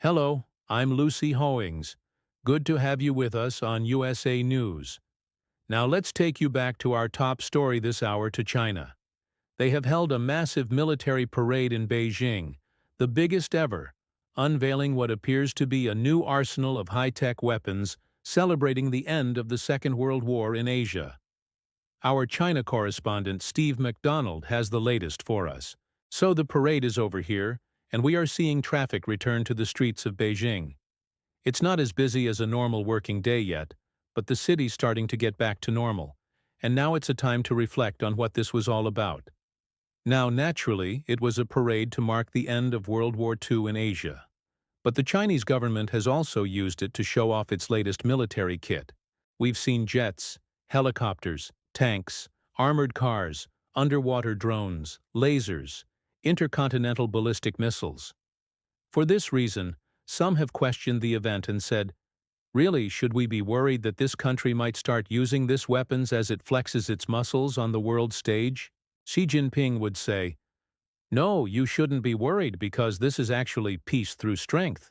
Hello, I'm Lucy Hoings. Good to have you with us on USA News. Now let's take you back to our top story this hour to China. They have held a massive military parade in Beijing, the biggest ever, unveiling what appears to be a new arsenal of high-tech weapons, celebrating the end of the Second World War in Asia. Our China correspondent Steve McDonald has the latest for us. So the parade is over here, and we are seeing traffic return to the streets of Beijing. It's not as busy as a normal working day yet, but the city's starting to get back to normal, and now it's a time to reflect on what this was all about. Now, naturally, it was a parade to mark the end of World War II in Asia. But the Chinese government has also used it to show off its latest military kit. We've seen jets, helicopters, tanks, armored cars, underwater drones, lasers, intercontinental ballistic missiles. For this reason, some have questioned the event and said, really, should we be worried that this country might start using these weapons as it flexes its muscles on the world stage? Xi Jinping would say, no, you shouldn't be worried because this is actually peace through strength.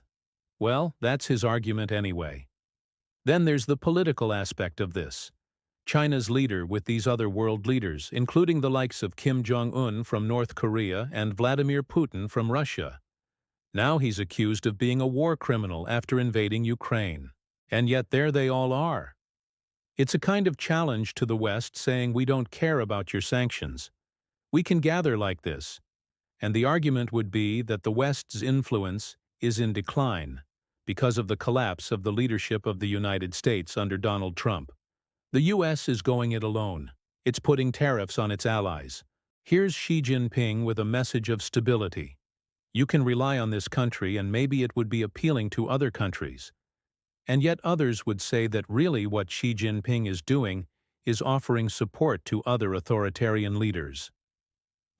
Well, that's his argument anyway. Then there's the political aspect of this. China's leader with these other world leaders, including the likes of Kim Jong-un from North Korea and Vladimir Putin from Russia. Now he's accused of being a war criminal after invading Ukraine. And yet there they all are. It's a kind of challenge to the West saying we don't care about your sanctions. We can gather like this. And the argument would be that the West's influence is in decline because of the collapse of the leadership of the United States under Donald Trump. The U.S. is going it alone. It's putting tariffs on its allies. Here's Xi Jinping with a message of stability. You can rely on this country and maybe it would be appealing to other countries. And yet others would say that really what Xi Jinping is doing is offering support to other authoritarian leaders.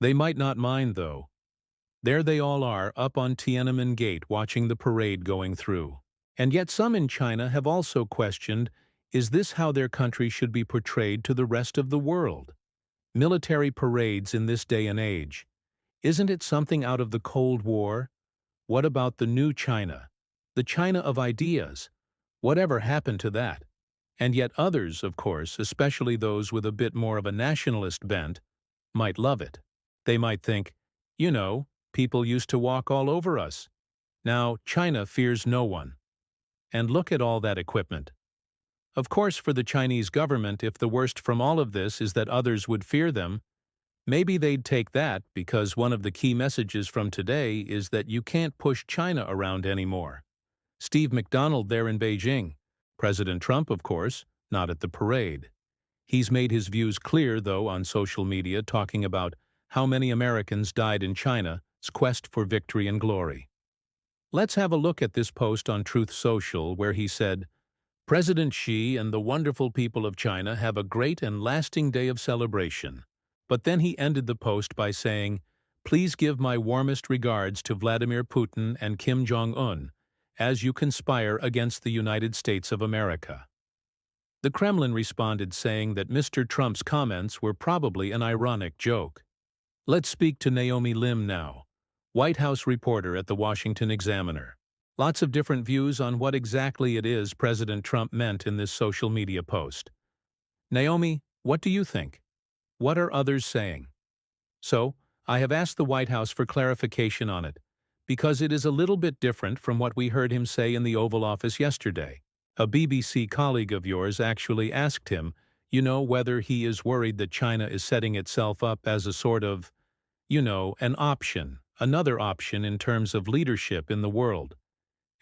They might not mind, though. There they all are up on Tiananmen Gate watching the parade going through. And yet some in China have also questioned, is this how their country should be portrayed to the rest of the world? Military parades in this day and age. Isn't it something out of the Cold War? What about the new China? The China of ideas? Whatever happened to that? And yet others, of course, especially those with a bit more of a nationalist bent, might love it. They might think, you know, people used to walk all over us. Now China fears no one. And look at all that equipment. Of course, for the Chinese government, if the worst from all of this is that others would fear them, maybe they'd take that because one of the key messages from today is that you can't push China around anymore. Steve McDonald there in Beijing. President Trump, of course, not at the parade. He's made his views clear, though, on social media, talking about how many Americans died in China's quest for victory and glory. Let's have a look at this post on Truth Social where he said, President Xi and the wonderful people of China have a great and lasting day of celebration. But then he ended the post by saying, please give my warmest regards to Vladimir Putin and Kim Jong-un as you conspire against the United States of America. The Kremlin responded saying that Mr. Trump's comments were probably an ironic joke. Let's speak to Naomi Lim now, White House reporter at the Washington Examiner. Lots of different views on what exactly it is President Trump meant in this social media post. Naomi, what do you think? What are others saying? So, I have asked the White House for clarification on it, because it is a little bit different from what we heard him say in the Oval Office yesterday. A BBC colleague of yours actually asked him, whether he is worried that China is setting itself up as a sort of, an option, another option in terms of leadership in the world.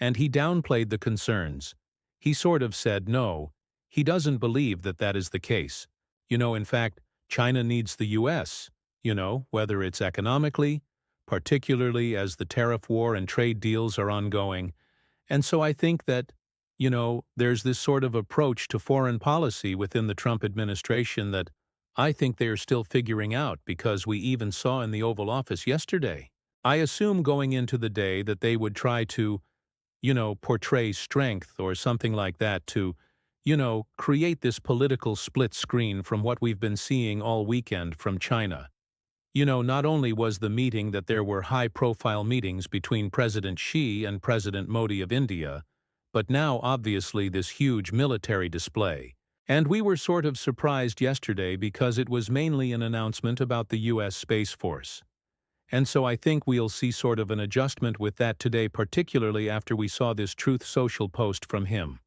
And he downplayed the concerns. He sort of said no, he doesn't believe that that is the case. In fact, China needs the U.S., whether it's economically, particularly as the tariff war and trade deals are ongoing. And so I think that, there's this sort of approach to foreign policy within the Trump administration that I think they are still figuring out because we even saw in the Oval Office yesterday. I assume going into the day that they would try to portray strength or something like that to, create this political split screen from what we've been seeing all weekend from China. You know, not only was the meeting that there were high-profile meetings between President Xi and President Modi of India, but now obviously this huge military display. And we were sort of surprised yesterday because it was mainly an announcement about the US Space Force. And so I think we'll see sort of an adjustment with that today, particularly after we saw this Truth Social post from him.